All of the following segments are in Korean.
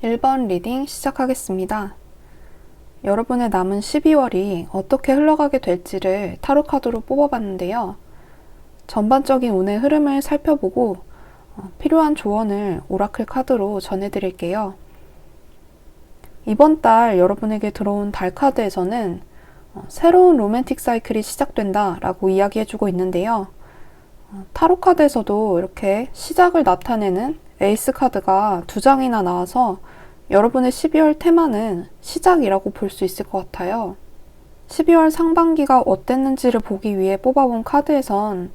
1번 리딩 시작하겠습니다. 여러분의 남은 12월이 어떻게 흘러가게 될지를 타로 카드로 뽑아봤는데요. 전반적인 운의 흐름을 살펴보고 필요한 조언을 오라클 카드로 전해드릴게요. 이번 달 여러분에게 들어온 달 카드에서는 새로운 로맨틱 사이클이 시작된다 라고 이야기해주고 있는데요. 타로 카드에서도 이렇게 시작을 나타내는 에이스 카드가 2장이나 나와서 여러분의 12월 테마는 시작이라고 볼 수 있을 것 같아요. 12월 상반기가 어땠는지를 보기 위해 뽑아본 카드에선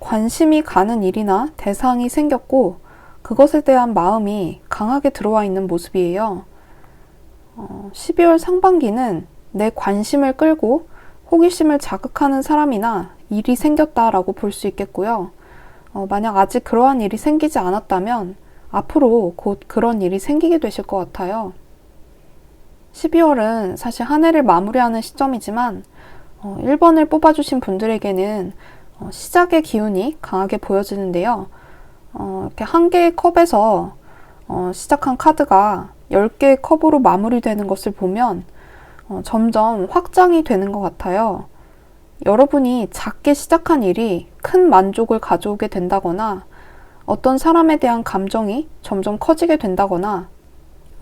관심이 가는 일이나 대상이 생겼고 그것에 대한 마음이 강하게 들어와 있는 모습이에요. 12월 상반기는 내 관심을 끌고 호기심을 자극하는 사람이나 일이 생겼다라고 볼 수 있겠고요. 만약 아직 그러한 일이 생기지 않았다면 앞으로 곧 그런 일이 생기게 되실 것 같아요. 12월은 사실 한 해를 마무리하는 시점이지만 1번을 뽑아주신 분들에게는 시작의 기운이 강하게 보여지는데요. 이렇게 한 개의 컵에서 시작한 카드가 10개의 컵으로 마무리되는 것을 보면 점점 확장이 되는 것 같아요. 여러분이 작게 시작한 일이 큰 만족을 가져오게 된다거나 어떤 사람에 대한 감정이 점점 커지게 된다거나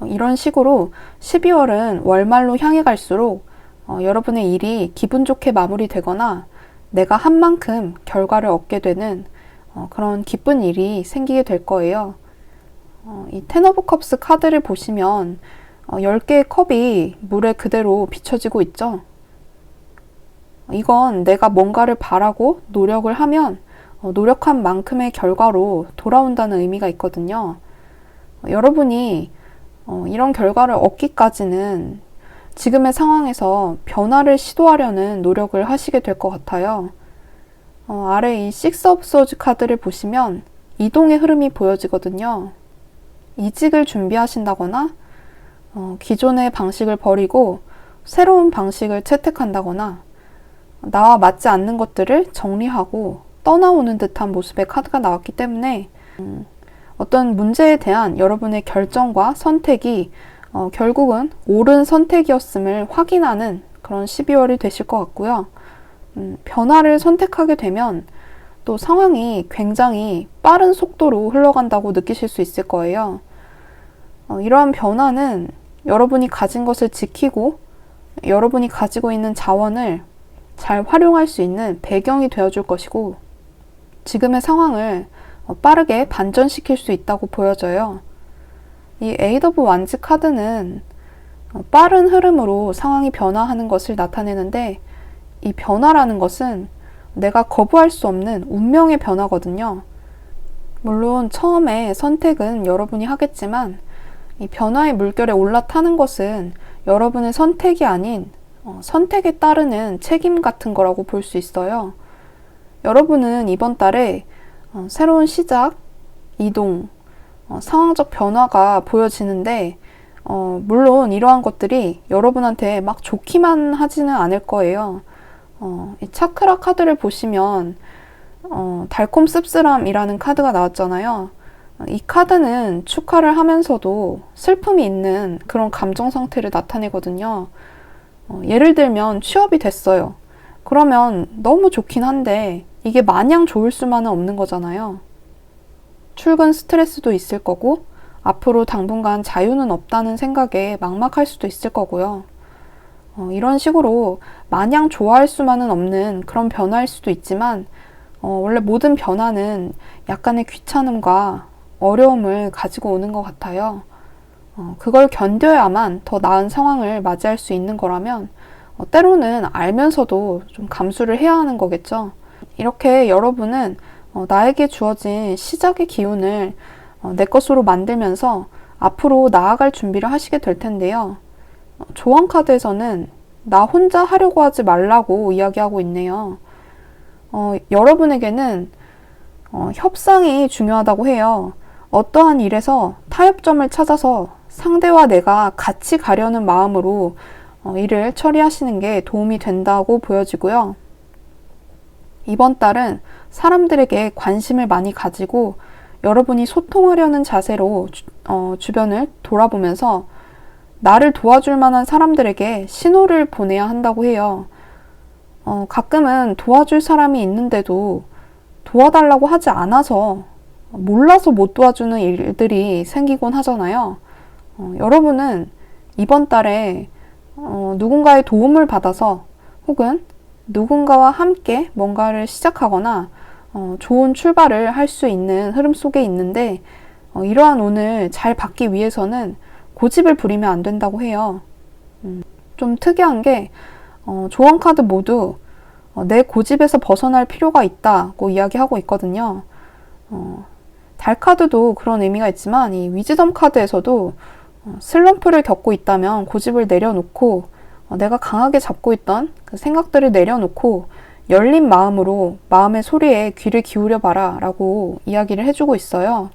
이런 식으로 12월은 월말로 향해 갈수록 여러분의 일이 기분 좋게 마무리되거나 내가 한 만큼 결과를 얻게 되는 그런 기쁜 일이 생기게 될 거예요. 이 텐 오브 컵스 카드를 보시면 10개의 컵이 물에 그대로 비춰지고 있죠. 이건 내가 뭔가를 바라고 노력을 하면 노력한 만큼의 결과로 돌아온다는 의미가 있거든요. 여러분이 이런 결과를 얻기까지는 지금의 상황에서 변화를 시도하려는 노력을 하시게 될 것 같아요. 아래 이 식스 오브 소즈 카드를 보시면 이동의 흐름이 보여지거든요. 이직을 준비하신다거나 기존의 방식을 버리고 새로운 방식을 채택한다거나 나와 맞지 않는 것들을 정리하고 떠나오는 듯한 모습의 카드가 나왔기 때문에 어떤 문제에 대한 여러분의 결정과 선택이 결국은 옳은 선택이었음을 확인하는 그런 12월이 되실 것 같고요. 변화를 선택하게 되면 또 상황이 굉장히 빠른 속도로 흘러간다고 느끼실 수 있을 거예요. 이러한 변화는 여러분이 가진 것을 지키고 여러분이 가지고 있는 자원을 잘 활용할 수 있는 배경이 되어줄 것이고 지금의 상황을 빠르게 반전시킬 수 있다고 보여져요. 이 에이드 오브 완즈 카드는 빠른 흐름으로 상황이 변화하는 것을 나타내는데 이 변화라는 것은 내가 거부할 수 없는 운명의 변화거든요. 물론 처음에 선택은 여러분이 하겠지만 이 변화의 물결에 올라타는 것은 여러분의 선택이 아닌 선택에 따르는 책임 같은 거라고 볼 수 있어요. 여러분은 이번 달에 새로운 시작, 이동, 상황적 변화가 보여지는데 물론 이러한 것들이 여러분한테 막 좋기만 하지는 않을 거예요. 이 차크라 카드를 보시면 달콤 씁쓸함이라는 카드가 나왔잖아요. 이 카드는 축하를 하면서도 슬픔이 있는 그런 감정 상태를 나타내거든요. 예를 들면 취업이 됐어요. 그러면 너무 좋긴 한데 이게 마냥 좋을 수만은 없는 거잖아요. 출근 스트레스도 있을 거고 앞으로 당분간 자유는 없다는 생각에 막막할 수도 있을 거고요. 이런 식으로 마냥 좋아할 수만은 없는 그런 변화일 수도 있지만 원래 모든 변화는 약간의 귀찮음과 어려움을 가지고 오는 것 같아요. 그걸 견뎌야만 더 나은 상황을 맞이할 수 있는 거라면 때로는 알면서도 좀 감수를 해야 하는 거겠죠. 이렇게 여러분은 나에게 주어진 시작의 기운을 내 것으로 만들면서 앞으로 나아갈 준비를 하시게 될 텐데요. 조언 카드에서는 나 혼자 하려고 하지 말라고 이야기하고 있네요. 여러분에게는 협상이 중요하다고 해요. 어떠한 일에서 타협점을 찾아서 상대와 내가 같이 가려는 마음으로 일을 처리하시는 게 도움이 된다고 보여지고요. 이번 달은 사람들에게 관심을 많이 가지고 여러분이 소통하려는 자세로 주변을 돌아보면서 나를 도와줄 만한 사람들에게 신호를 보내야 한다고 해요. 가끔은 도와줄 사람이 있는데도 도와달라고 하지 않아서 몰라서 못 도와주는 일들이 생기곤 하잖아요. 여러분은 이번 달에 누군가의 도움을 받아서 혹은 누군가와 함께 뭔가를 시작하거나 좋은 출발을 할 수 있는 흐름 속에 있는데 이러한 운을 잘 받기 위해서는 고집을 부리면 안 된다고 해요. 좀 특이한 게 조언 카드 모두 내 고집에서 벗어날 필요가 있다고 이야기하고 있거든요. 달 카드도 그런 의미가 있지만 이 위즈덤 카드에서도 슬럼프를 겪고 있다면 고집을 내려놓고 내가 강하게 잡고 있던 그 생각들을 내려놓고 열린 마음으로 마음의 소리에 귀를 기울여 봐라 라고 이야기를 해주고 있어요.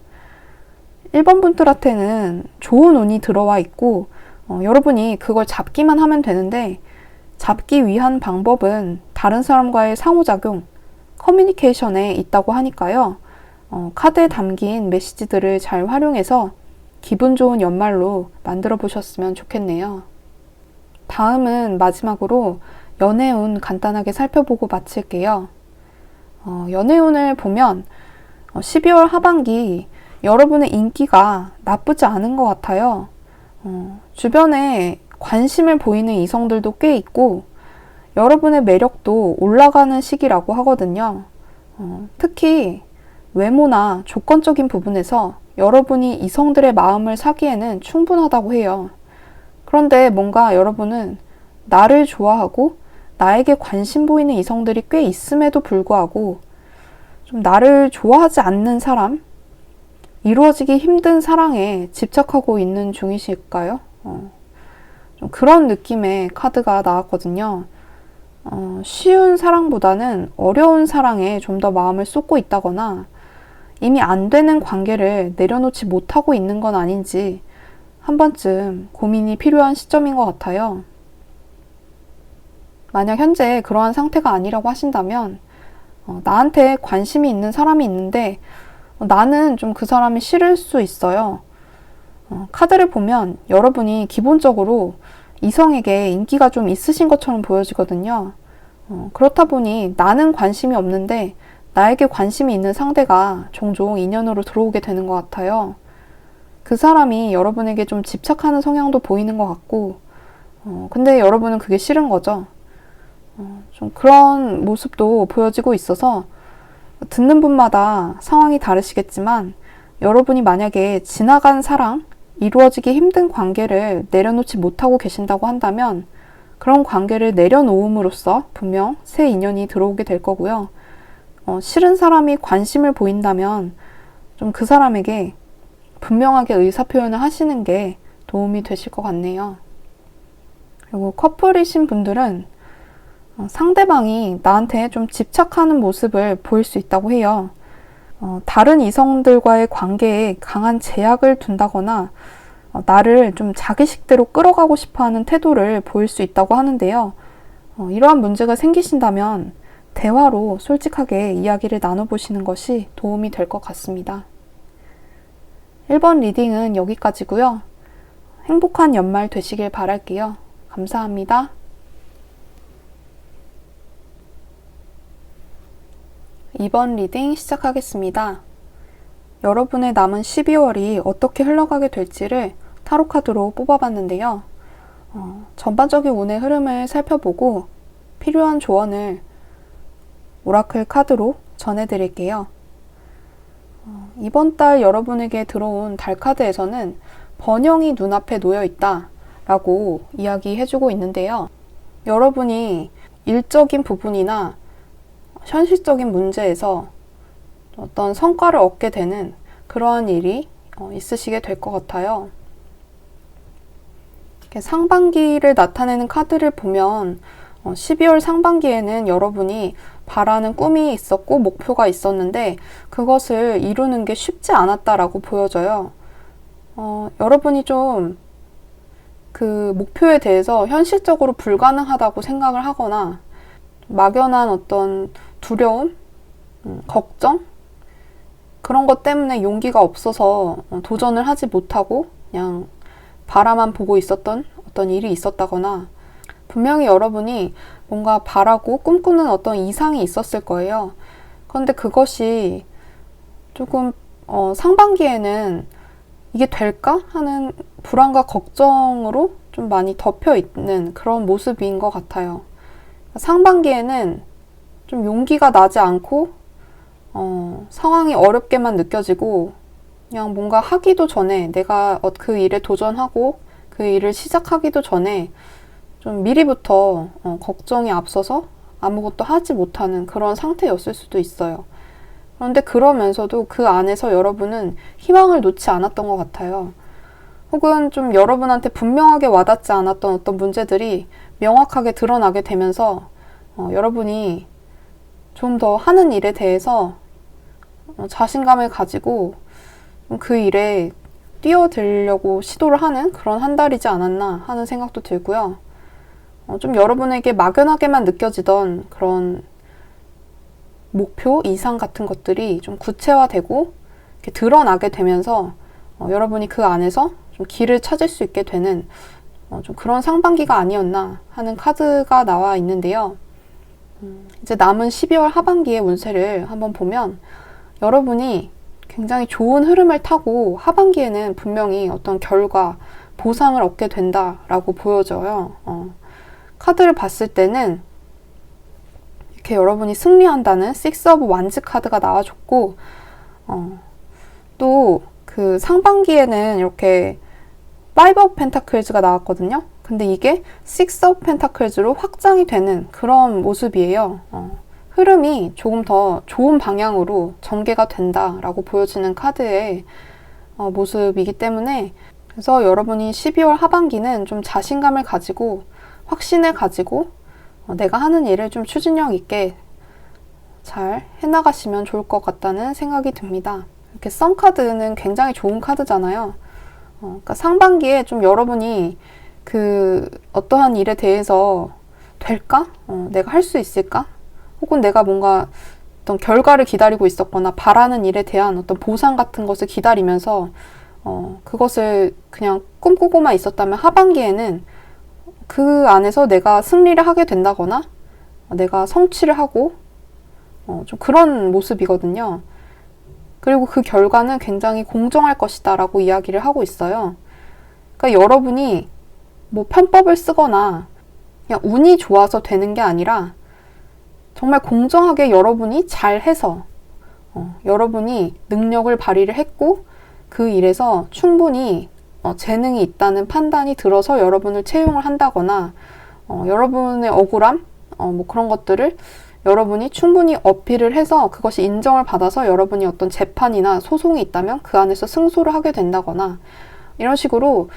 1번 분들한테는 좋은 운이 들어와 있고 여러분이 그걸 잡기만 하면 되는데 잡기 위한 방법은 다른 사람과의 상호작용, 커뮤니케이션에 있다고 하니까요. 카드에 담긴 메시지들을 잘 활용해서 기분 좋은 연말로 만들어 보셨으면 좋겠네요. 다음은 마지막으로 연애운 간단하게 살펴보고 마칠게요. 연애운을 보면 12월 하반기 여러분의 인기가 나쁘지 않은 것 같아요. 주변에 관심을 보이는 이성들도 꽤 있고 여러분의 매력도 올라가는 시기라고 하거든요. 특히 외모나 조건적인 부분에서 여러분이 이성들의 마음을 사기에는 충분하다고 해요. 그런데 뭔가 여러분은 나를 좋아하고 나에게 관심 보이는 이성들이 꽤 있음에도 불구하고 좀 나를 좋아하지 않는 사람, 이루어지기 힘든 사랑에 집착하고 있는 중이실까요? 좀 그런 느낌의 카드가 나왔거든요. 쉬운 사랑보다는 어려운 사랑에 좀 더 마음을 쏟고 있다거나 이미 안 되는 관계를 내려놓지 못하고 있는 건 아닌지 한 번쯤 고민이 필요한 시점인 것 같아요. 만약 현재 그러한 상태가 아니라고 하신다면 나한테 관심이 있는 사람이 있는데 나는 좀 그 사람이 싫을 수 있어요. 카드를 보면 여러분이 기본적으로 이성에게 인기가 좀 있으신 것처럼 보여지거든요. 그렇다 보니 나는 관심이 없는데 나에게 관심이 있는 상대가 종종 인연으로 들어오게 되는 것 같아요. 그 사람이 여러분에게 좀 집착하는 성향도 보이는 것 같고 근데 여러분은 그게 싫은 거죠. 좀 그런 모습도 보여지고 있어서 듣는 분마다 상황이 다르시겠지만 여러분이 만약에 지나간 사랑, 이루어지기 힘든 관계를 내려놓지 못하고 계신다고 한다면 그런 관계를 내려놓음으로써 분명 새 인연이 들어오게 될 거고요. 싫은 사람이 관심을 보인다면 좀 그 사람에게 분명하게 의사표현을 하시는 게 도움이 되실 것 같네요. 그리고 커플이신 분들은 상대방이 나한테 좀 집착하는 모습을 보일 수 있다고 해요. 다른 이성들과의 관계에 강한 제약을 둔다거나 나를 좀 자기식대로 끌어가고 싶어하는 태도를 보일 수 있다고 하는데요. 이러한 문제가 생기신다면 대화로 솔직하게 이야기를 나눠보시는 것이 도움이 될 것 같습니다. 1번 리딩은 여기까지고요. 행복한 연말 되시길 바랄게요. 감사합니다. 2번 리딩 시작하겠습니다. 여러분의 남은 12월이 어떻게 흘러가게 될지를 타로 카드로 뽑아봤는데요. 전반적인 운의 흐름을 살펴보고 필요한 조언을 오라클 카드로 전해드릴게요. 이번 달 여러분에게 들어온 달 카드에서는 번영이 눈앞에 놓여 있다 라고 이야기해주고 있는데요. 여러분이 일적인 부분이나 현실적인 문제에서 어떤 성과를 얻게 되는 그러한 일이 있으시게 될 것 같아요. 이렇게 상반기를 나타내는 카드를 보면 12월 상반기에는 여러분이 바라는 꿈이 있었고 목표가 있었는데 그것을 이루는 게 쉽지 않았다라고 보여져요. 여러분이 좀 그 목표에 대해서 현실적으로 불가능하다고 생각을 하거나 막연한 어떤 두려움, 걱정, 그런 것 때문에 용기가 없어서 도전을 하지 못하고 그냥 바라만 보고 있었던 어떤 일이 있었다거나, 분명히 여러분이 뭔가 바라고 꿈꾸는 어떤 이상이 있었을 거예요. 그런데 그것이 조금 상반기에는 이게 될까 하는 불안과 걱정으로 좀 많이 덮여 있는 그런 모습인 것 같아요. 상반기에는 좀 용기가 나지 않고 상황이 어렵게만 느껴지고, 그냥 뭔가 하기도 전에, 내가 그 일에 도전하고 그 일을 시작하기도 전에 좀 미리부터 걱정이 앞서서 아무것도 하지 못하는 그런 상태였을 수도 있어요. 그런데 그러면서도 그 안에서 여러분은 희망을 놓지 않았던 것 같아요. 혹은 좀 여러분한테 분명하게 와닿지 않았던 어떤 문제들이 명확하게 드러나게 되면서 여러분이 좀 더 하는 일에 대해서 자신감을 가지고 그 일에 뛰어들려고 시도를 하는 그런 한 달이지 않았나 하는 생각도 들고요. 좀 여러분에게 막연하게만 느껴지던 그런 목표 이상 같은 것들이 좀 구체화되고 이렇게 드러나게 되면서 여러분이 그 안에서 좀 길을 찾을 수 있게 되는 좀 그런 상반기가 아니었나 하는 카드가 나와 있는데요. 이제 남은 12월 하반기의 운세를 한번 보면 여러분이 굉장히 좋은 흐름을 타고 하반기에는 분명히 어떤 결과, 보상을 얻게 된다라고 보여져요. 카드를 봤을 때는 이렇게 여러분이 승리한다는 Six of Wands 카드가 나와줬고, 또 그 상반기에는 이렇게 Five of Pentakles가 나왔거든요. 근데 이게 Six of Pentakles로 확장이 되는 그런 모습이에요. 흐름이 조금 더 좋은 방향으로 전개가 된다라고 보여지는 카드의 모습이기 때문에, 그래서 여러분이 12월 하반기는 좀 자신감을 가지고 확신을 가지고 내가 하는 일을 좀 추진력 있게 잘 해나가시면 좋을 것 같다는 생각이 듭니다. 이렇게 선 카드는 굉장히 좋은 카드잖아요. 그러니까 상반기에 좀 여러분이 그 어떠한 일에 대해서 될까? 내가 할 수 있을까? 혹은 내가 뭔가 어떤 결과를 기다리고 있었거나 바라는 일에 대한 어떤 보상 같은 것을 기다리면서 그것을 그냥 꿈꾸고만 있었다면 하반기에는 그 안에서 내가 승리를 하게 된다거나 내가 성취를 하고 좀 그런 모습이거든요. 그리고 그 결과는 굉장히 공정할 것이다 라고 이야기를 하고 있어요. 그러니까 여러분이 뭐 편법을 쓰거나 그냥 운이 좋아서 되는 게 아니라 정말 공정하게 여러분이 잘해서 여러분이 능력을 발휘를 했고 그 일에서 충분히 재능이 있다는 판단이 들어서 여러분을 채용을 한다거나 여러분의 억울함 뭐 그런 것들을 여러분이 충분히 어필을 해서 그것이 인정을 받아서 여러분이 어떤 재판이나 소송이 있다면 그 안에서 승소를 하게 된다거나 이런 식으로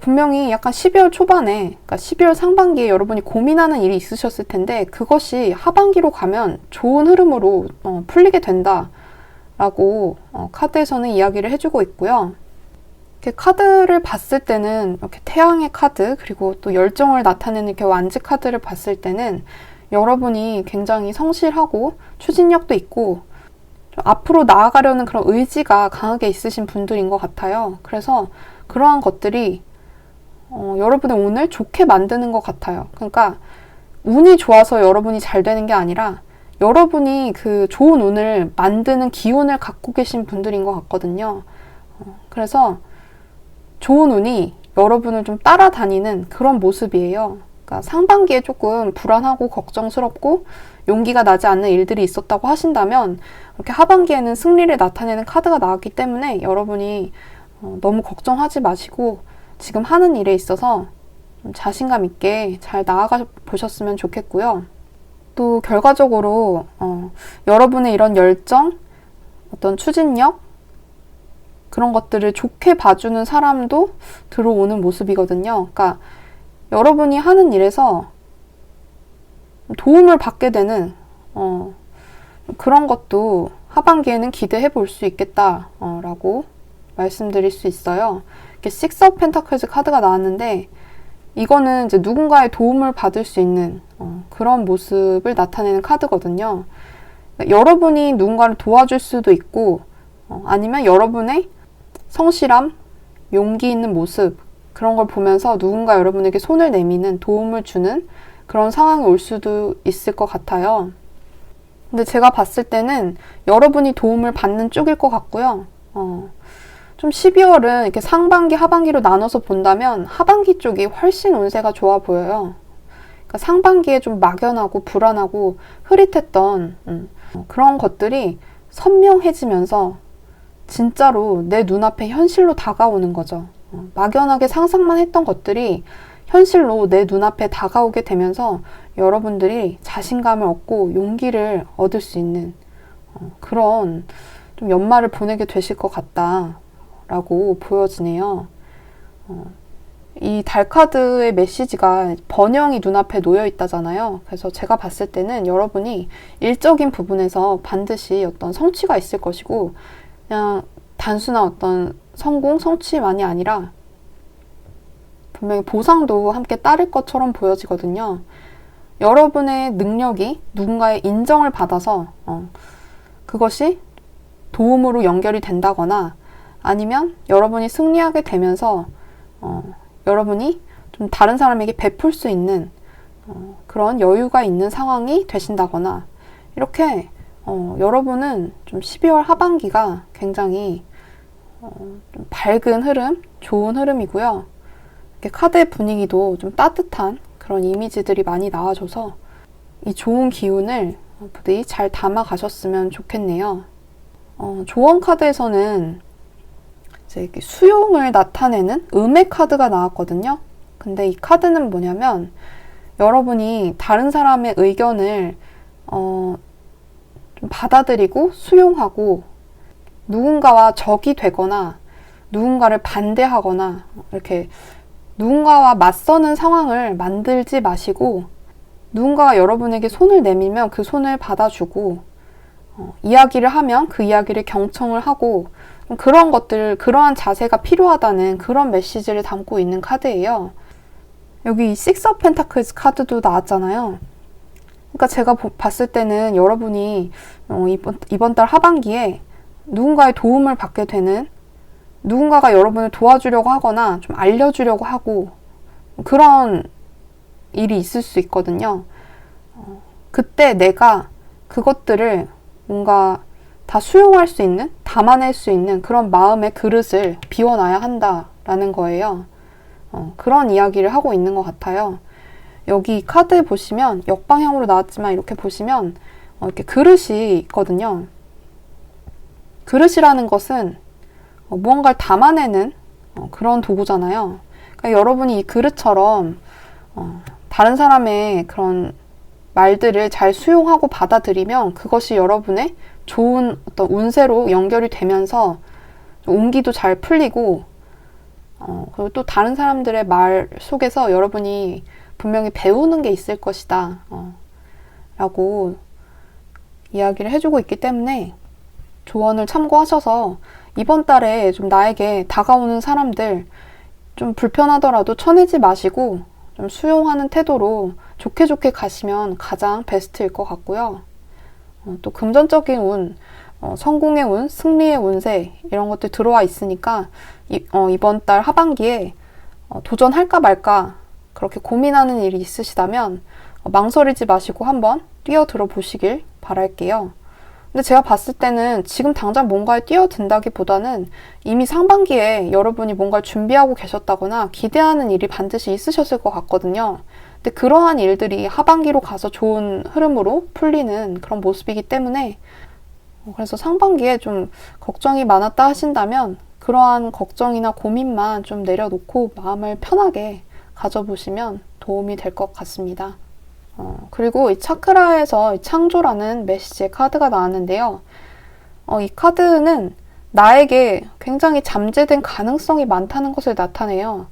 분명히 약간 12월 초반에, 그러니까 12월 상반기에 여러분이 고민하는 일이 있으셨을 텐데 그것이 하반기로 가면 좋은 흐름으로 풀리게 된다라고 카드에서는 이야기를 해주고 있고요. 이렇게 카드를 봤을 때는 이렇게 태양의 카드 그리고 또 열정을 나타내는 이렇게 완지 카드를 봤을 때는 여러분이 굉장히 성실하고 추진력도 있고 좀 앞으로 나아가려는 그런 의지가 강하게 있으신 분들인 것 같아요. 그래서 그러한 것들이 여러분의 운을 좋게 만드는 것 같아요. 그러니까 운이 좋아서 여러분이 잘 되는 게 아니라 여러분이 그 좋은 운을 만드는 기운을 갖고 계신 분들인 것 같거든요. 그래서 좋은 운이 여러분을 좀 따라다니는 그런 모습이에요. 그러니까 상반기에 조금 불안하고 걱정스럽고 용기가 나지 않는 일들이 있었다고 하신다면 이렇게 하반기에는 승리를 나타내는 카드가 나왔기 때문에 여러분이 너무 걱정하지 마시고 지금 하는 일에 있어서 좀 자신감 있게 잘 나아가 보셨으면 좋겠고요. 또 결과적으로 여러분의 이런 열정, 어떤 추진력 그런 것들을 좋게 봐주는 사람도 들어오는 모습이거든요. 그러니까 여러분이 하는 일에서 도움을 받게 되는 그런 것도 하반기에는 기대해 볼 수 있겠다라고 말씀드릴 수 있어요. 이렇게 Six of Pentacles 카드가 나왔는데 이거는 이제 누군가의 도움을 받을 수 있는 그런 모습을 나타내는 카드거든요. 그러니까 여러분이 누군가를 도와줄 수도 있고 아니면 여러분의 성실함, 용기 있는 모습, 그런 걸 보면서 누군가 여러분에게 손을 내미는, 도움을 주는 그런 상황이 올 수도 있을 것 같아요. 근데 제가 봤을 때는 여러분이 도움을 받는 쪽일 것 같고요. 좀 12월은 이렇게 상반기, 하반기로 나눠서 본다면 하반기 쪽이 훨씬 운세가 좋아 보여요. 그러니까 상반기에 좀 막연하고 불안하고 흐릿했던 그런 것들이 선명해지면서 진짜로 내 눈앞에 현실로 다가오는 거죠. 막연하게 상상만 했던 것들이 현실로 내 눈앞에 다가오게 되면서 여러분들이 자신감을 얻고 용기를 얻을 수 있는 그런 좀 연말을 보내게 되실 것 같다라고 보여지네요. 이 달카드의 메시지가 번영이 눈앞에 놓여 있다잖아요. 그래서 제가 봤을 때는 여러분이 일적인 부분에서 반드시 어떤 성취가 있을 것이고, 그냥 단순한 어떤 성공, 성취만이 아니라 분명히 보상도 함께 따를 것처럼 보여지거든요. 여러분의 능력이 누군가의 인정을 받아서 그것이 도움으로 연결이 된다거나, 아니면 여러분이 승리하게 되면서 여러분이 좀 다른 사람에게 베풀 수 있는 그런 여유가 있는 상황이 되신다거나, 이렇게 여러분은 좀 12월 하반기가 굉장히 좀 밝은 흐름, 좋은 흐름이고요. 이렇게 카드의 분위기도 좀 따뜻한 그런 이미지들이 많이 나와줘서 이 좋은 기운을 부디 잘 담아 가셨으면 좋겠네요. 조언 카드에서는 이제 이렇게 수용을 나타내는 음의 카드가 나왔거든요. 근데 이 카드는 뭐냐면, 여러분이 다른 사람의 의견을 좀 받아들이고 수용하고, 누군가와 적이 되거나 누군가를 반대하거나 이렇게 누군가와 맞서는 상황을 만들지 마시고, 누군가가 여러분에게 손을 내밀면 그 손을 받아주고, 이야기를 하면 그 이야기를 경청을 하고, 그런 것들, 그러한 자세가 필요하다는 그런 메시지를 담고 있는 카드예요. 여기 Six of Pentacles 카드도 나왔잖아요. 그러니까 제가 봤을 때는 여러분이 이번 달 하반기에 누군가의 도움을 받게 되는, 누군가가 여러분을 도와주려고 하거나 좀 알려주려고 하고 그런 일이 있을 수 있거든요. 그때 내가 그것들을 뭔가 다 수용할 수 있는, 담아낼 수 있는 그런 마음의 그릇을 비워놔야 한다라는 거예요. 그런 이야기를 하고 있는 것 같아요. 여기 카드 보시면 역방향으로 나왔지만 이렇게 보시면 이렇게 그릇이 있거든요. 그릇이라는 것은 무언가를 담아내는 그런 도구잖아요. 그러니까 여러분이 이 그릇처럼 다른 사람의 그런 말들을 잘 수용하고 받아들이면 그것이 여러분의 좋은 어떤 운세로 연결이 되면서 온기도 잘 풀리고, 그리고 또 다른 사람들의 말 속에서 여러분이 분명히 배우는 게 있을 것이다 라고 이야기를 해주고 있기 때문에 조언을 참고하셔서 이번 달에 좀 나에게 다가오는 사람들 좀 불편하더라도 쳐내지 마시고 좀 수용하는 태도로 좋게 좋게 가시면 가장 베스트일 것 같고요. 또 금전적인 운, 성공의 운, 승리의 운세 이런 것들 들어와 있으니까 이번 달 하반기에 도전할까 말까 그렇게 고민하는 일이 있으시다면 망설이지 마시고 한번 뛰어들어 보시길 바랄게요. 근데 제가 봤을 때는 지금 당장 뭔가에 뛰어든다기보다는 이미 상반기에 여러분이 뭔가를 준비하고 계셨다거나 기대하는 일이 반드시 있으셨을 것 같거든요. 근데 그러한 일들이 하반기로 가서 좋은 흐름으로 풀리는 그런 모습이기 때문에, 그래서 상반기에 좀 걱정이 많았다 하신다면 그러한 걱정이나 고민만 좀 내려놓고 마음을 편하게 가져보시면 도움이 될 것 같습니다. 그리고 이 차크라에서 이 창조라는 메시지의 카드가 나왔는데요. 이 카드는 나에게 굉장히 잠재된 가능성이 많다는 것을 나타내요.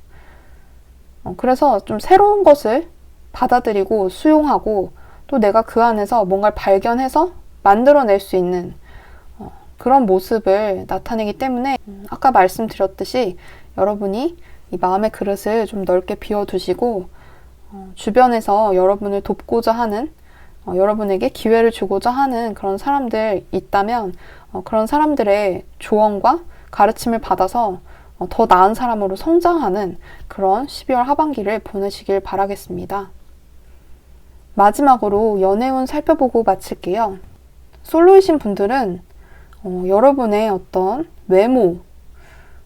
그래서 좀 새로운 것을 받아들이고 수용하고 또 내가 그 안에서 뭔가를 발견해서 만들어낼 수 있는 그런 모습을 나타내기 때문에 아까 말씀드렸듯이 여러분이 이 마음의 그릇을 좀 넓게 비워두시고 주변에서 여러분을 돕고자 하는 여러분에게 기회를 주고자 하는 그런 사람들 있다면 그런 사람들의 조언과 가르침을 받아서 더 나은 사람으로 성장하는 그런 12월 하반기를 보내시길 바라겠습니다. 마지막으로 연애운 살펴보고 마칠게요. 솔로이신 분들은 여러분의 어떤 외모,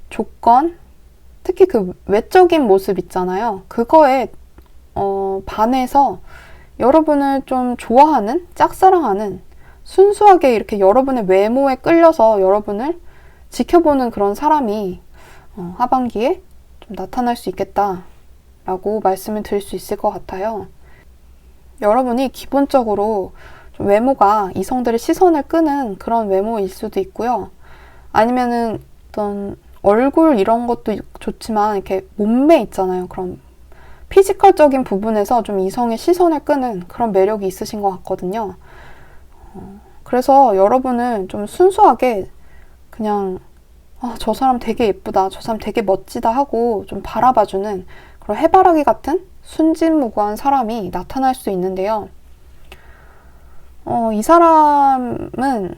조건, 특히 그 외적인 모습 있잖아요. 그거에 반해서 여러분을 좀 좋아하는, 짝사랑하는, 순수하게 이렇게 여러분의 외모에 끌려서 여러분을 지켜보는 그런 사람이 하반기에 좀 나타날 수 있겠다라고 말씀을 드릴 수 있을 것 같아요. 여러분이 기본적으로 좀 외모가 이성들의 시선을 끄는 그런 외모일 수도 있고요. 아니면은 어떤 얼굴 이런 것도 좋지만 이렇게 몸매 있잖아요. 그런 피지컬적인 부분에서 좀 이성의 시선을 끄는 그런 매력이 있으신 것 같거든요. 그래서 여러분은 좀 순수하게 그냥 저 사람 되게 예쁘다, 저 사람 되게 멋지다 하고 좀 바라봐주는 그런 해바라기 같은 순진무구한 사람이 나타날 수 있는데요. 이 사람은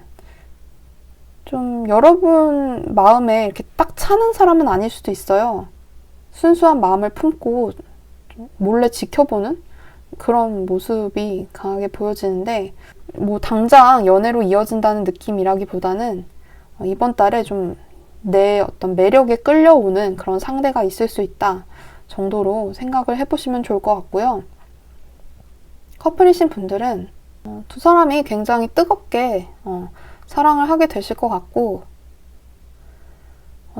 좀 여러분 마음에 이렇게 딱 차는 사람은 아닐 수도 있어요. 순수한 마음을 품고 몰래 지켜보는 그런 모습이 강하게 보여지는데, 뭐 당장 연애로 이어진다는 느낌이라기보다는 이번 달에 좀 내 어떤 매력에 끌려오는 그런 상대가 있을 수 있다 정도로 생각을 해보시면 좋을 것 같고요. 커플이신 분들은 두 사람이 굉장히 뜨겁게 사랑을 하게 되실 것 같고,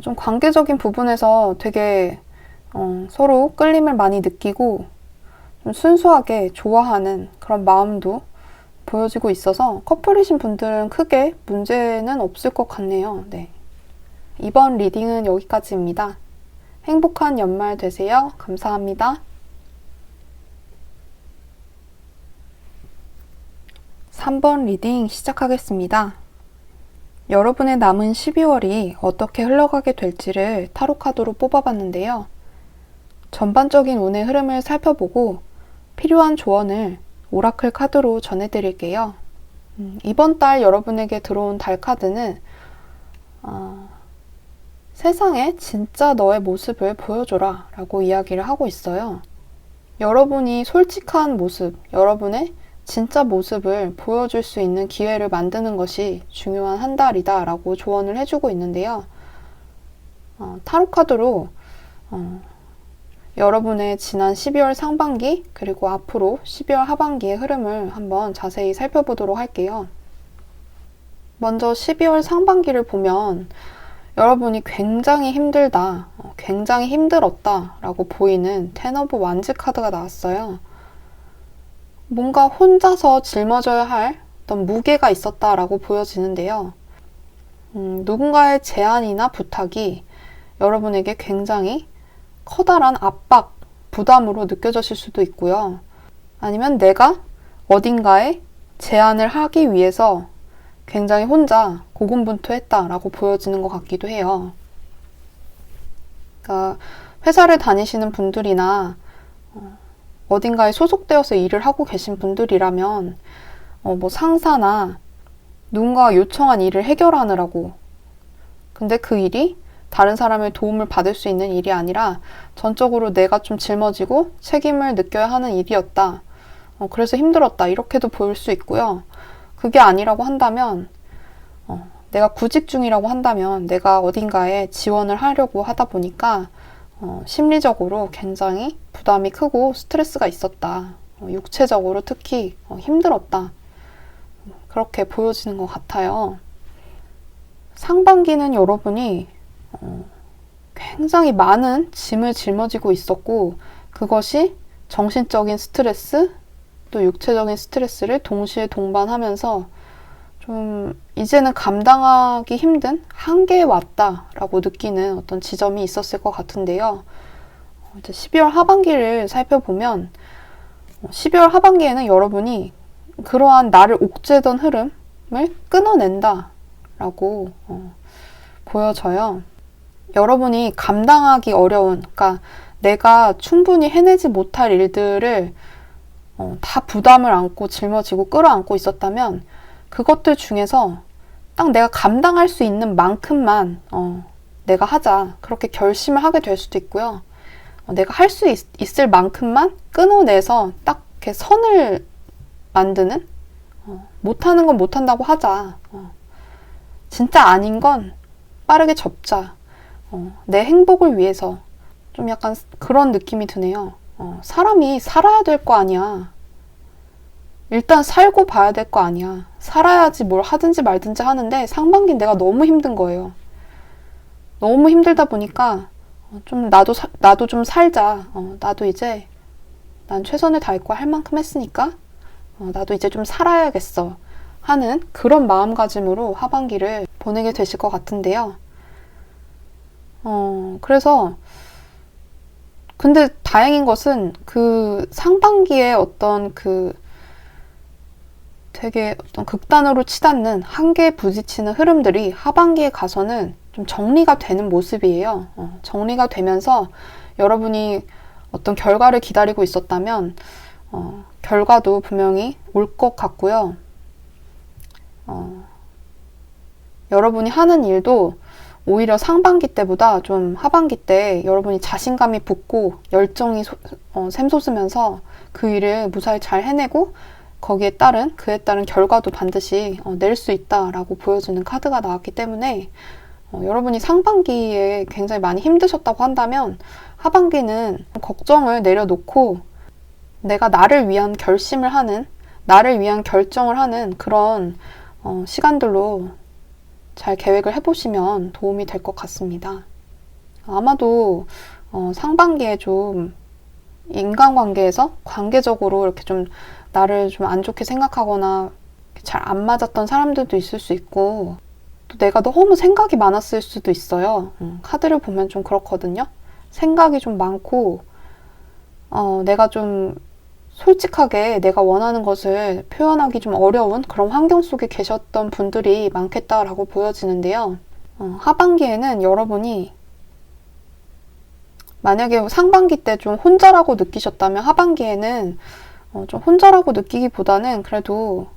좀 관계적인 부분에서 되게 서로 끌림을 많이 느끼고 좀 순수하게 좋아하는 그런 마음도 보여지고 있어서 커플이신 분들은 크게 문제는 없을 것 같네요. 네. 이번 리딩은 여기까지입니다. 행복한 연말 되세요. 감사합니다. 3번 리딩 시작하겠습니다. 여러분의 남은 12월이 어떻게 흘러가게 될지를 타로 카드로 뽑아봤는데요. 전반적인 운의 흐름을 살펴보고 필요한 조언을 오라클 카드로 전해드릴게요. 이번 달 여러분에게 들어온 달 카드는 세상에 진짜 너의 모습을 보여줘라 라고 이야기를 하고 있어요. 여러분이 솔직한 모습, 여러분의 진짜 모습을 보여줄 수 있는 기회를 만드는 것이 중요한 한 달이다 라고 조언을 해주고 있는데요. 타로 카드로 여러분의 지난 12월 상반기 그리고 앞으로 12월 하반기의 흐름을 한번 자세히 살펴보도록 할게요. 먼저 12월 상반기를 보면 여러분이 굉장히 힘들다, 굉장히 힘들었다 라고 보이는 텐 오브 완즈 카드가 나왔어요. 뭔가 혼자서 짊어져야 할 어떤 무게가 있었다라고 보여지는데요. 누군가의 제안이나 부탁이 여러분에게 굉장히 커다란 압박, 부담으로 느껴졌을 수도 있고요. 아니면 내가 어딘가에 제안을 하기 위해서 굉장히 혼자 고군분투했다라고 보여지는 것 같기도 해요. 그러니까 회사를 다니시는 분들이나 어딘가에 소속되어서 일을 하고 계신 분들이라면 뭐 상사나 누군가가 요청한 일을 해결하느라고, 근데 그 일이 다른 사람의 도움을 받을 수 있는 일이 아니라 전적으로 내가 좀 짊어지고 책임을 느껴야 하는 일이었다. 그래서 힘들었다. 이렇게도 보일 수 있고요. 그게 아니라고 한다면 내가 구직 중이라고 한다면 내가 어딘가에 지원을 하려고 하다 보니까 심리적으로 굉장히 부담이 크고 스트레스가 있었다. 육체적으로 특히 힘들었다. 그렇게 보여지는 것 같아요. 상반기는 여러분이 굉장히 많은 짐을 짊어지고 있었고, 그것이 정신적인 스트레스 또 육체적인 스트레스를 동시에 동반하면서 좀 이제는 감당하기 힘든 한계에 왔다라고 느끼는 어떤 지점이 있었을 것 같은데요. 이제 12월 하반기를 살펴보면 12월 하반기에는 여러분이 그러한 나를 옥죄던 흐름을 끊어낸다라고 보여져요. 여러분이 감당하기 어려운, 그러니까 내가 충분히 해내지 못할 일들을 다 부담을 안고 짊어지고 끌어안고 있었다면 그것들 중에서 딱 내가 감당할 수 있는 만큼만 내가 하자. 그렇게 결심을 하게 될 수도 있고요. 내가 할 수 있을 만큼만 끊어내서 딱 이렇게 선을 만드는 못하는 건 못한다고 하자. 진짜 아닌 건 빠르게 접자. 내 행복을 위해서 좀 약간 그런 느낌이 드네요. 사람이 살아야 될 거 아니야. 일단 살고 봐야 될 거 아니야. 살아야지 뭘 하든지 말든지 하는데 상반기는 내가 너무 힘든 거예요. 너무 힘들다 보니까 좀 나도 좀 살자. 나도 이제 난 최선을 다했고 할 만큼 했으니까 나도 이제 좀 살아야겠어 하는 그런 마음가짐으로 하반기를 보내게 되실 것 같은데요. 그래서 근데 다행인 것은 그 상반기에 어떤 그 되게 어떤 극단으로 치닫는 한계에 부딪히는 흐름들이 하반기에 가서는 좀 정리가 되는 모습이에요. 정리가 되면서 여러분이 어떤 결과를 기다리고 있었다면 결과도 분명히 올 것 같고요. 여러분이 하는 일도 오히려 상반기 때보다 좀 하반기 때 여러분이 자신감이 붙고 열정이 샘솟으면서 그 일을 무사히 잘 해내고 그에 따른 결과도 반드시 낼 수 있다라고 보여주는 카드가 나왔기 때문에 여러분이 상반기에 굉장히 많이 힘드셨다고 한다면 하반기는 걱정을 내려놓고 내가 나를 위한 결심을 하는, 나를 위한 결정을 하는 그런 시간들로 잘 계획을 해보시면 도움이 될 것 같습니다. 아마도 상반기에 좀 인간관계에서 관계적으로 이렇게 좀 나를 좀 안 좋게 생각하거나 잘 안 맞았던 사람들도 있을 수 있고 또 내가 너무 생각이 많았을 수도 있어요. 카드를 보면 좀 그렇거든요. 생각이 좀 많고 내가 좀 솔직하게 내가 원하는 것을 표현하기 좀 어려운 그런 환경 속에 계셨던 분들이 많겠다라고 보여지는데요. 하반기에는 여러분이 만약에 상반기 때 좀 혼자라고 느끼셨다면 하반기에는 좀 혼자라고 느끼기보다는 그래도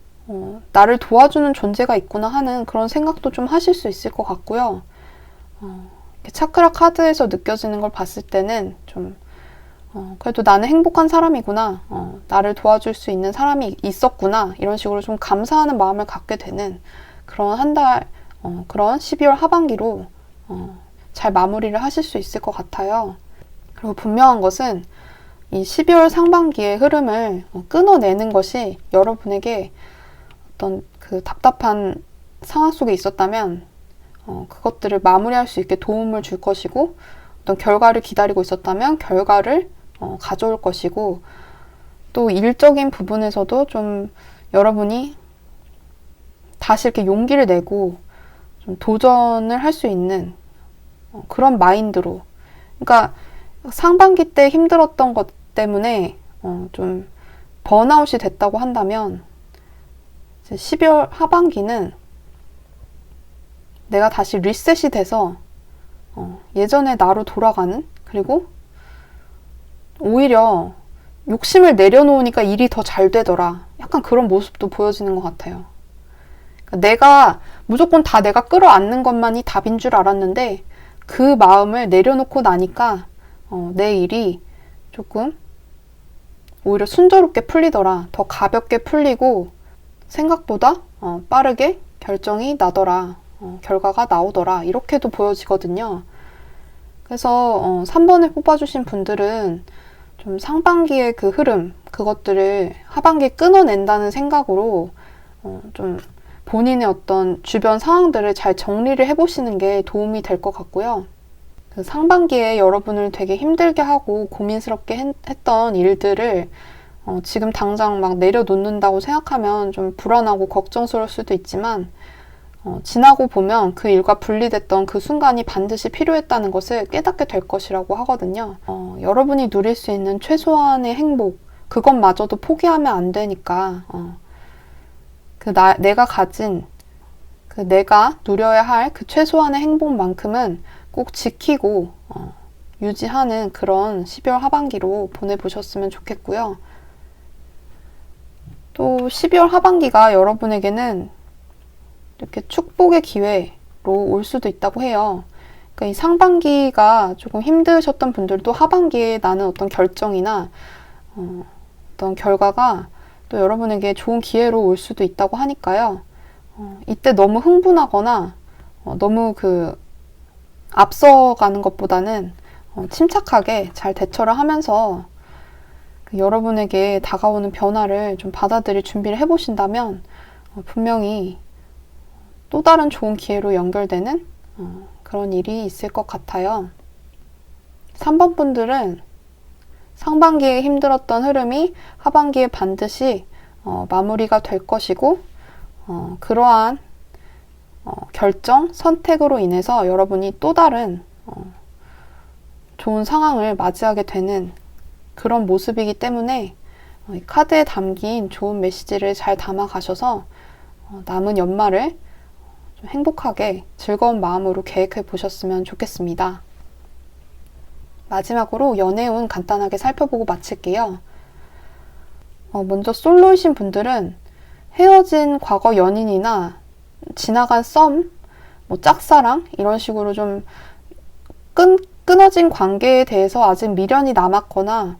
나를 도와주는 존재가 있구나 하는 그런 생각도 좀 하실 수 있을 것 같고요. 차크라 카드에서 느껴지는 걸 봤을 때는 좀 그래도 나는 행복한 사람이구나. 나를 도와줄 수 있는 사람이 있었구나. 이런 식으로 좀 감사하는 마음을 갖게 되는 그런 한 달, 그런 12월 하반기로 잘 마무리를 하실 수 있을 것 같아요. 그리고 분명한 것은 이 12월 상반기의 흐름을 끊어내는 것이 여러분에게 어떤 그 답답한 상황 속에 있었다면 그것들을 마무리할 수 있게 도움을 줄 것이고 어떤 결과를 기다리고 있었다면 결과를 가져올 것이고 또 일적인 부분에서도 좀 여러분이 다시 이렇게 용기를 내고 좀 도전을 할 수 있는 그런 마인드로 그러니까 상반기 때 힘들었던 것 때문에 좀 번아웃이 됐다고 한다면 이제 12월 하반기는 내가 다시 리셋이 돼서 예전의 나로 돌아가는 그리고 오히려 욕심을 내려놓으니까 일이 더 잘 되더라. 약간 그런 모습도 보여지는 것 같아요. 그러니까 내가 무조건 다 내가 끌어안는 것만이 답인 줄 알았는데 그 마음을 내려놓고 나니까 내 일이 조금 오히려 순조롭게 풀리더라. 더 가볍게 풀리고 생각보다 빠르게 결정이 나더라. 결과가 나오더라. 이렇게도 보여지거든요. 그래서 3번을 뽑아주신 분들은 좀 상반기의 그 흐름, 그것들을 하반기에 끊어낸다는 생각으로 좀 본인의 어떤 주변 상황들을 잘 정리를 해보시는 게 도움이 될 것 같고요. 그 상반기에 여러분을 되게 힘들게 하고 고민스럽게 했던 일들을 지금 당장 막 내려놓는다고 생각하면 좀 불안하고 걱정스러울 수도 있지만 지나고 보면 그 일과 분리됐던 그 순간이 반드시 필요했다는 것을 깨닫게 될 것이라고 하거든요. 여러분이 누릴 수 있는 최소한의 행복, 그것마저도 포기하면 안 되니까 내가 가진, 내가 누려야 할 그 최소한의 행복만큼은 꼭 지키고 유지하는 그런 12월 하반기로 보내보셨으면 좋겠고요. 또 12월 하반기가 여러분에게는 이렇게 축복의 기회로 올 수도 있다고 해요. 그러니까 이 상반기가 조금 힘드셨던 분들도 하반기에 나는 어떤 결정이나 어떤 결과가 또 여러분에게 좋은 기회로 올 수도 있다고 하니까요. 이때 너무 흥분하거나 너무 앞서가는 것보다는 침착하게 잘 대처를 하면서 여러분에게 다가오는 변화를 좀 받아들일 준비를 해보신다면 분명히 또 다른 좋은 기회로 연결되는 그런 일이 있을 것 같아요. 3번 분들은 상반기에 힘들었던 흐름이 하반기에 반드시 마무리가 될 것이고 그러한 결정, 선택으로 인해서 여러분이 또 다른 좋은 상황을 맞이하게 되는 그런 모습이기 때문에 이 카드에 담긴 좋은 메시지를 잘 담아 가셔서 남은 연말을 좀 행복하게 즐거운 마음으로 계획해 보셨으면 좋겠습니다. 마지막으로 연애운 간단하게 살펴보고 마칠게요. 먼저 솔로이신 분들은 헤어진 과거 연인이나 지나간 썸, 짝사랑 이런 식으로 좀 끊어진 관계에 대해서 아직 미련이 남았거나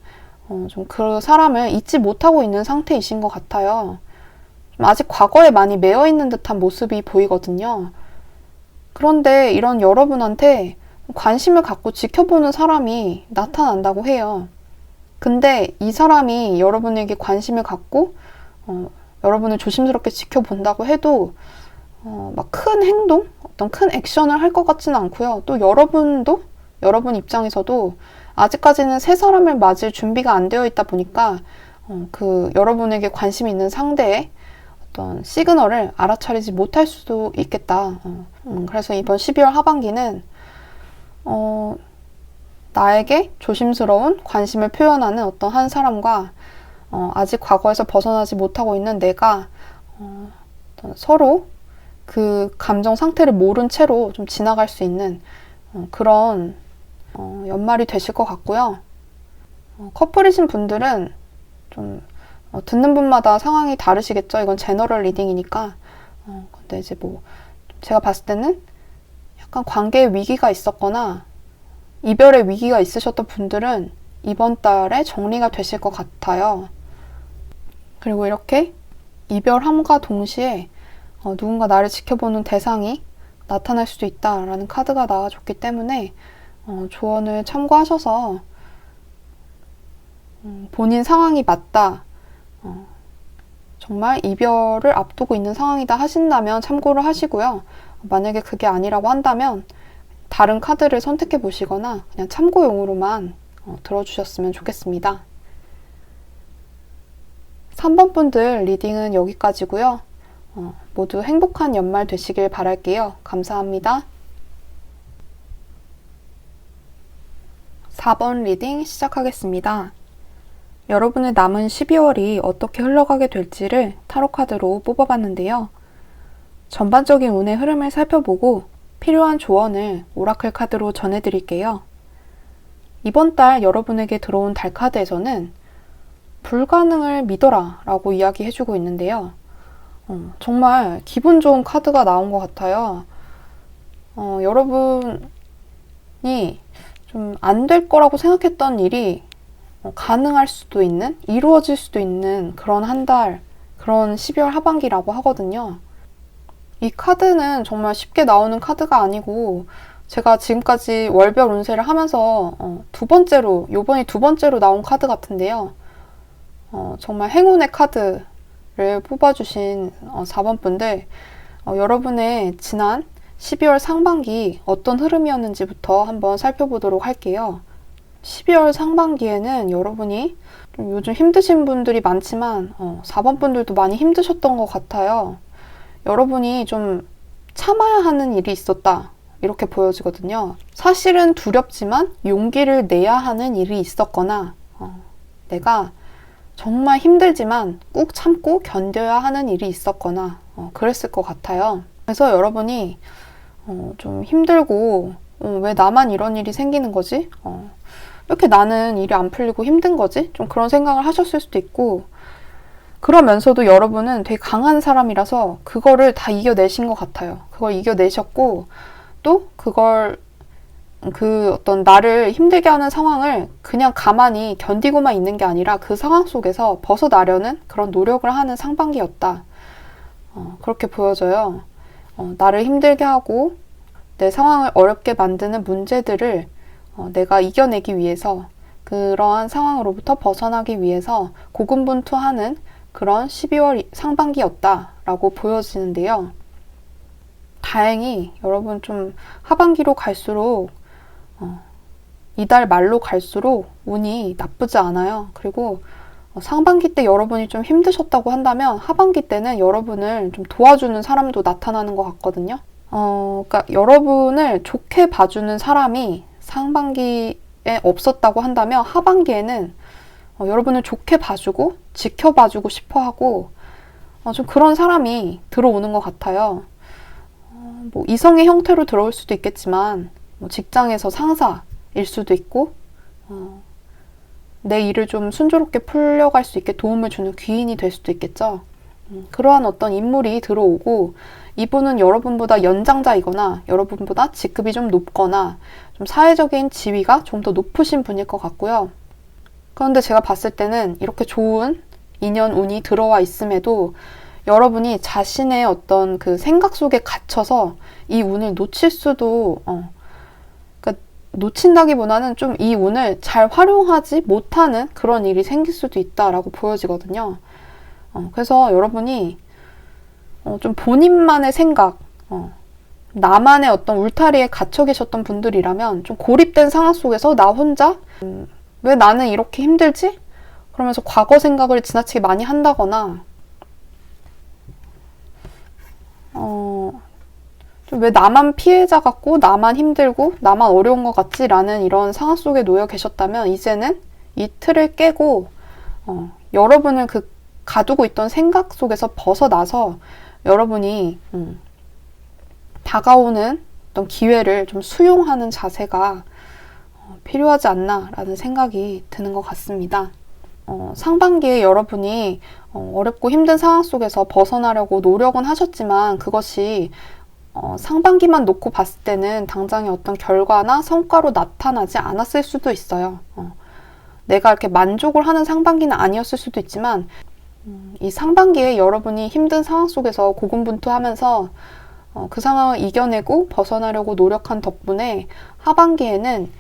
좀 그 사람을 잊지 못하고 있는 상태이신 것 같아요. 좀 아직 과거에 많이 매여 있는 듯한 모습이 보이거든요. 그런데 이런 여러분한테 관심을 갖고 지켜보는 사람이 나타난다고 해요. 근데 이 사람이 여러분에게 관심을 갖고 여러분을 조심스럽게 지켜본다고 해도 막 큰 행동, 어떤 큰 액션을 할 것 같지는 않고요. 또 여러분 입장에서도 아직까지는 새 사람을 맞을 준비가 안 되어 있다 보니까 여러분에게 관심 있는 상대의 어떤 시그널을 알아차리지 못할 수도 있겠다. 그래서 이번 12월 하반기는 나에게 조심스러운 관심을 표현하는 어떤 한 사람과 아직 과거에서 벗어나지 못하고 있는 내가 서로 그 감정 상태를 모른 채로 좀 지나갈 수 있는 그런 연말이 되실 것 같고요. 커플이신 분들은 좀 듣는 분마다 상황이 다르시겠죠. 이건 제너럴 리딩이니까. 근데 이제 제가 봤을 때는 약간 관계에 위기가 있었거나 이별의 위기가 있으셨던 분들은 이번 달에 정리가 되실 것 같아요. 그리고 이렇게 이별함과 동시에 누군가 나를 지켜보는 대상이 나타날 수도 있다라는 카드가 나와줬기 때문에 조언을 참고하셔서 본인 상황이 맞다, 정말 이별을 앞두고 있는 상황이다 하신다면 참고를 하시고요. 만약에 그게 아니라고 한다면 다른 카드를 선택해 보시거나 그냥 참고용으로만 들어주셨으면 좋겠습니다. 3번 분들 리딩은 여기까지고요. 모두 행복한 연말 되시길 바랄게요. 감사합니다. 4번 리딩 시작하겠습니다. 여러분의 남은 12월이 어떻게 흘러가게 될지를 타로카드로 뽑아봤는데요. 전반적인 운의 흐름을 살펴보고 필요한 조언을 오라클 카드로 전해드릴게요. 이번 달 여러분에게 들어온 달 카드에서는 불가능을 믿어라 라고 이야기해주고 있는데요. 정말 기분 좋은 카드가 나온 것 같아요. 여러분이 좀 안 될 거라고 생각했던 일이 가능할 수도 있는, 이루어질 수도 있는 그런 한 달, 그런 12월 하반기라고 하거든요. 이 카드는 정말 쉽게 나오는 카드가 아니고 제가 지금까지 월별 운세를 하면서 요번이 두 번째로 나온 카드 같은데요. 정말 행운의 카드를 뽑아주신 4번 분들, 여러분의 지난 12월 상반기 어떤 흐름이었는지부터 한번 살펴보도록 할게요. 12월 상반기에는 여러분이 좀 요즘 힘드신 분들이 많지만 4번 분들도 많이 힘드셨던 것 같아요. 여러분이 좀 참아야 하는 일이 있었다, 이렇게 보여지거든요. 사실은 두렵지만 용기를 내야 하는 일이 있었거나 내가 정말 힘들지만 꾹 참고 견뎌야 하는 일이 있었거나 그랬을 것 같아요. 그래서 여러분이 좀 힘들고 왜 나만 이런 일이 생기는 거지? 이렇게 나는 일이 안 풀리고 힘든 거지? 좀 그런 생각을 하셨을 수도 있고, 그러면서도 여러분은 되게 강한 사람이라서 그거를 다 이겨내신 것 같아요. 그걸 이겨내셨고, 또 그걸, 어떤 나를 힘들게 하는 상황을 그냥 가만히 견디고만 있는 게 아니라 그 상황 속에서 벗어나려는 그런 노력을 하는 상반기였다. 그렇게 보여져요. 나를 힘들게 하고 내 상황을 어렵게 만드는 문제들을 내가 이겨내기 위해서, 그러한 상황으로부터 벗어나기 위해서 고군분투하는 그런 12월 상반기였다라고 보여지는데요. 다행히 여러분 좀 하반기로 갈수록 이달 말로 갈수록 운이 나쁘지 않아요. 그리고 상반기 때 여러분이 좀 힘드셨다고 한다면 하반기 때는 여러분을 좀 도와주는 사람도 나타나는 것 같거든요. 그러니까 여러분을 좋게 봐주는 사람이 상반기에 없었다고 한다면 하반기에는 여러분을 좋게 봐주고 지켜봐주고 싶어하고 좀 그런 사람이 들어오는 것 같아요. 뭐 이성의 형태로 들어올 수도 있겠지만 뭐 직장에서 상사일 수도 있고 내 일을 좀 순조롭게 풀려갈 수 있게 도움을 주는 귀인이 될 수도 있겠죠. 그러한 어떤 인물이 들어오고 이분은 여러분보다 연장자이거나 여러분보다 직급이 좀 높거나 좀 사회적인 지위가 좀 더 높으신 분일 것 같고요. 그런데 제가 봤을 때는 이렇게 좋은 인연 운이 들어와 있음에도 여러분이 자신의 어떤 그 생각 속에 갇혀서 이 운을 놓칠 수도, 그러니까 놓친다기보다는 좀 이 운을 잘 활용하지 못하는 그런 일이 생길 수도 있다라고 보여지거든요. 그래서 여러분이 좀 본인만의 생각, 나만의 어떤 울타리에 갇혀 계셨던 분들이라면 좀 고립된 상황 속에서 나 혼자 왜 나는 이렇게 힘들지? 그러면서 과거 생각을 지나치게 많이 한다거나 좀 왜 나만 피해자 같고 나만 힘들고 나만 어려운 것 같지? 라는 이런 상황 속에 놓여 계셨다면 이제는 이 틀을 깨고 여러분을 그 가두고 있던 생각 속에서 벗어나서 여러분이 다가오는 어떤 기회를 좀 수용하는 자세가 필요하지 않나라는 생각이 드는 것 같습니다. 상반기에 여러분이 어렵고 힘든 상황 속에서 벗어나려고 노력은 하셨지만 그것이 상반기만 놓고 봤을 때는 당장의 어떤 결과나 성과로 나타나지 않았을 수도 있어요. 내가 이렇게 만족을 하는 상반기는 아니었을 수도 있지만 이 상반기에 여러분이 힘든 상황 속에서 고군분투하면서 그 상황을 이겨내고 벗어나려고 노력한 덕분에 하반기에는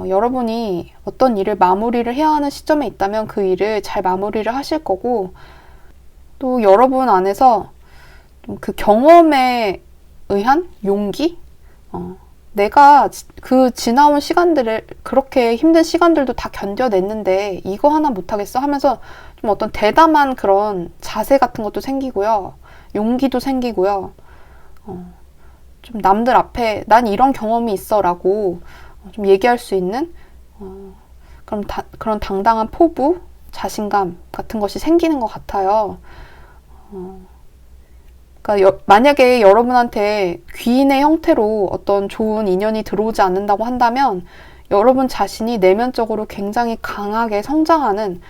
여러분이 어떤 일을 마무리를 해야 하는 시점에 있다면 그 일을 잘 마무리를 하실 거고 또 여러분 안에서 그 경험에 의한 용기? 내가 그 지나온 시간들을 그렇게 힘든 시간들도 다 견뎌냈는데 이거 하나 못하겠어 하면서 좀 어떤 대담한 그런 자세 같은 것도 생기고요. 용기도 생기고요. 좀 남들 앞에 난 이런 경험이 있어 라고 좀 얘기할 수 있는 그런 당당한 포부, 자신감 같은 것이 생기는 것 같아요. 그러니까 만약에 여러분한테 귀인의 형태로 어떤 좋은 인연이 들어오지 않는다고 한다면 여러분 자신이 내면적으로 굉장히 강하게 성장하는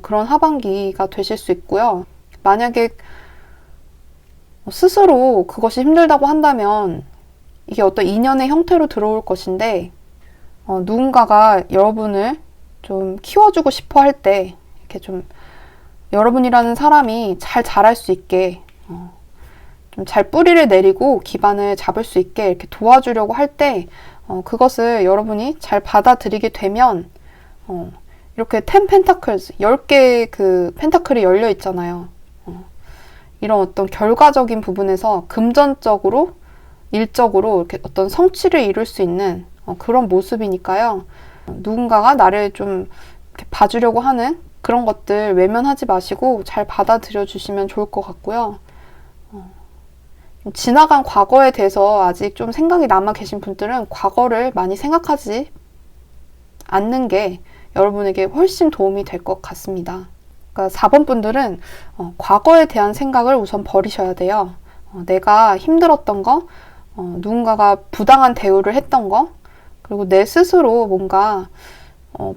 그런 하반기가 되실 수 있고요. 만약에 스스로 그것이 힘들다고 한다면 이게 어떤 인연의 형태로 들어올 것인데 누군가가 여러분을 좀 키워주고 싶어 할 때 이렇게 좀 여러분이라는 사람이 잘 자랄 수 있게 좀 잘 뿌리를 내리고 기반을 잡을 수 있게 이렇게 도와주려고 할 때 그것을 여러분이 잘 받아들이게 되면 이렇게 10 펜타클스, 10개의 그 펜타클이 열려 있잖아요. 이런 어떤 결과적인 부분에서 금전적으로, 일적으로 이렇게 어떤 성취를 이룰 수 있는 그런 모습이니까요. 누군가가 나를 좀 이렇게 봐주려고 하는 그런 것들 외면하지 마시고 잘 받아들여 주시면 좋을 것 같고요. 지나간 과거에 대해서 아직 좀 생각이 남아 계신 분들은 과거를 많이 생각하지 않는 게 여러분에게 훨씬 도움이 될 것 같습니다. 그러니까 4번 분들은 과거에 대한 생각을 우선 버리셔야 돼요. 내가 힘들었던 거, 누군가가 부당한 대우를 했던 거, 그리고 내 스스로 뭔가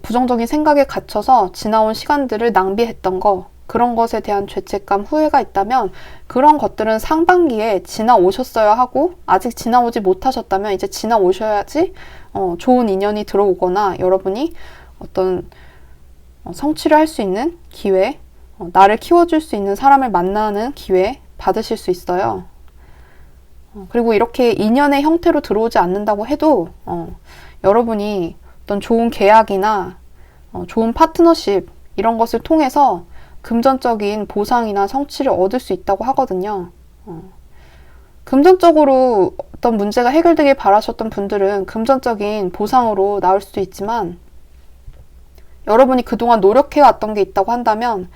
부정적인 생각에 갇혀서 지나온 시간들을 낭비했던 거, 그런 것에 대한 죄책감, 후회가 있다면 그런 것들은 상반기에 지나오셨어야 하고 아직 지나오지 못하셨다면 이제 지나오셔야지 좋은 인연이 들어오거나 여러분이 어떤 성취를 할 수 있는 기회, 나를 키워줄 수 있는 사람을 만나는 기회 받으실 수 있어요. 그리고 이렇게 인연의 형태로 들어오지 않는다고 해도 여러분이 어떤 좋은 계약이나 좋은 파트너십 이런 것을 통해서 금전적인 보상이나 성취를 얻을 수 있다고 하거든요. 금전적으로 어떤 문제가 해결되길 바라셨던 분들은 금전적인 보상으로 나올 수도 있지만 여러분이 그동안 노력해왔던 게 있다고 한다면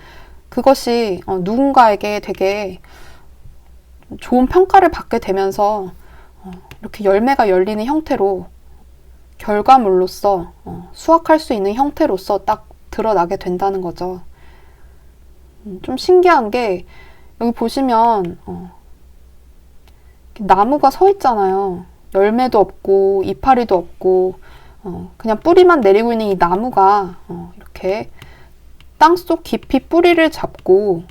그것이 누군가에게 되게 좋은 평가를 받게 되면서 이렇게 열매가 열리는 형태로 결과물로서 수확할 수 있는 형태로서 딱 드러나게 된다는 거죠. 좀 신기한 게 여기 보시면 나무가 서 있잖아요. 열매도 없고 이파리도 없고 그냥 뿌리만 내리고 있는 이 나무가 이렇게 땅속 깊이 뿌리를 잡고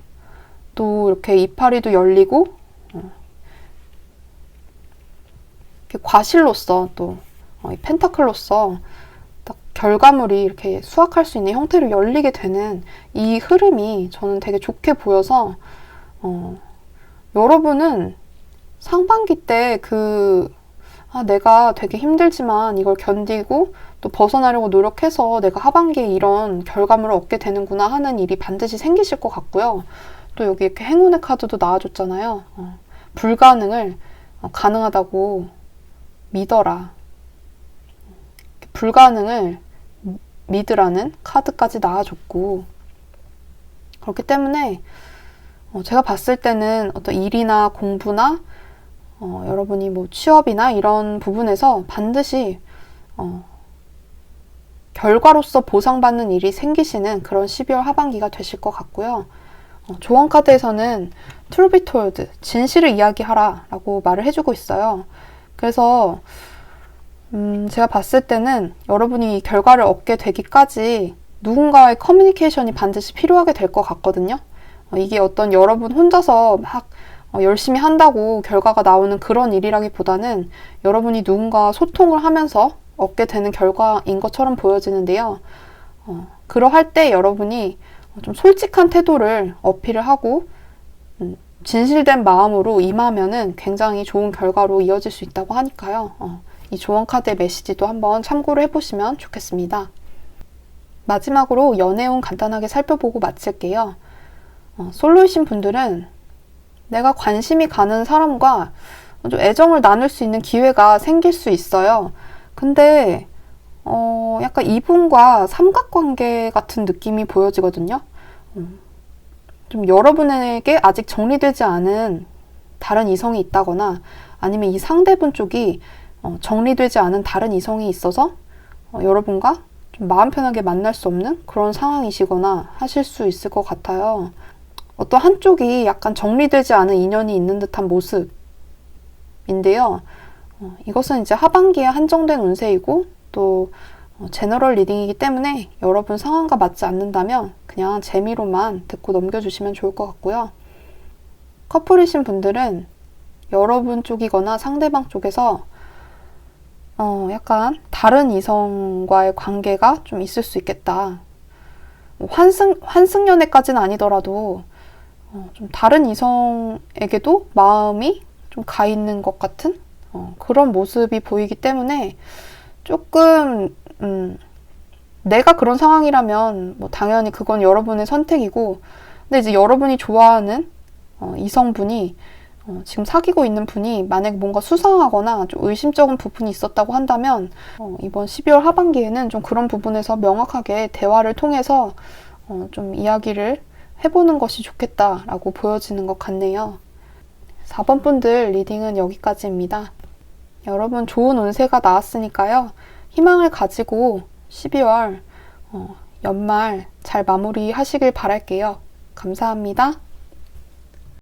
또 이렇게 이파리도 열리고 이렇게 과실로서 또 이 펜타클로서 딱 결과물이 이렇게 수확할 수 있는 형태로 열리게 되는 이 흐름이 저는 되게 좋게 보여서 여러분은 상반기 때 내가 되게 힘들지만 이걸 견디고 또 벗어나려고 노력해서 내가 하반기에 이런 결과물을 얻게 되는구나 하는 일이 반드시 생기실 것 같고요. 또 여기 이렇게 행운의 카드도 나와줬잖아요. 불가능을 가능하다고 믿어라. 불가능을 믿으라는 카드까지 나와줬고 그렇기 때문에 제가 봤을 때는 어떤 일이나 공부나 여러분이 뭐 취업이나 이런 부분에서 반드시 결과로서 보상받는 일이 생기시는 그런 12월 하반기가 되실 것 같고요. 조언 카드에서는 Truth be told, 진실을 이야기하라 라고 말을 해주고 있어요. 그래서 제가 봤을 때는 여러분이 이 결과를 얻게 되기까지 누군가의 커뮤니케이션이 반드시 필요하게 될 것 같거든요. 이게 어떤 여러분 혼자서 막 열심히 한다고 결과가 나오는 그런 일이라기보다는 여러분이 누군가와 소통을 하면서 얻게 되는 결과인 것처럼 보여지는데요. 그러할 때 여러분이 좀 솔직한 태도를 어필을 하고 진실된 마음으로 임하면은 굉장히 좋은 결과로 이어질 수 있다고 하니까요. 이 조언 카드의 메시지도 한번 참고를 해보시면 좋겠습니다. 마지막으로 연애운 간단하게 살펴보고 마칠게요. 솔로이신 분들은 내가 관심이 가는 사람과 좀 애정을 나눌 수 있는 기회가 생길 수 있어요. 근데 약간 이분과 삼각관계 같은 느낌이 보여지거든요. 좀 여러분에게 아직 정리되지 않은 다른 이성이 있다거나 아니면 이 상대분 쪽이 정리되지 않은 다른 이성이 있어서 여러분과 좀 마음 편하게 만날 수 없는 그런 상황이시거나 하실 수 있을 것 같아요. 어떤 한쪽이 약간 정리되지 않은 인연이 있는 듯한 모습인데요. 이것은 이제 하반기에 한정된 운세이고 또 제너럴 리딩이기 때문에 여러분 상황과 맞지 않는다면 그냥 재미로만 듣고 넘겨주시면 좋을 것 같고요. 커플이신 분들은 여러분 쪽이거나 상대방 쪽에서 약간 다른 이성과의 관계가 좀 있을 수 있겠다. 환승연애까지는 아니더라도 좀 다른 이성에게도 마음이 좀 가 있는 것 같은 그런 모습이 보이기 때문에 조금 내가 그런 상황이라면 뭐 당연히 그건 여러분의 선택이고 근데 이제 여러분이 좋아하는 이성분이 지금 사귀고 있는 분이 만약에 뭔가 수상하거나 좀 의심쩍은 부분이 있었다고 한다면 이번 12월 하반기에는 좀 그런 부분에서 명확하게 대화를 통해서 좀 이야기를 해보는 것이 좋겠다라고 보여지는 것 같네요. 4번 분들 리딩은 여기까지입니다. 여러분 좋은 운세가 나왔으니까요. 희망을 가지고 12월 연말 잘 마무리하시길 바랄게요. 감사합니다.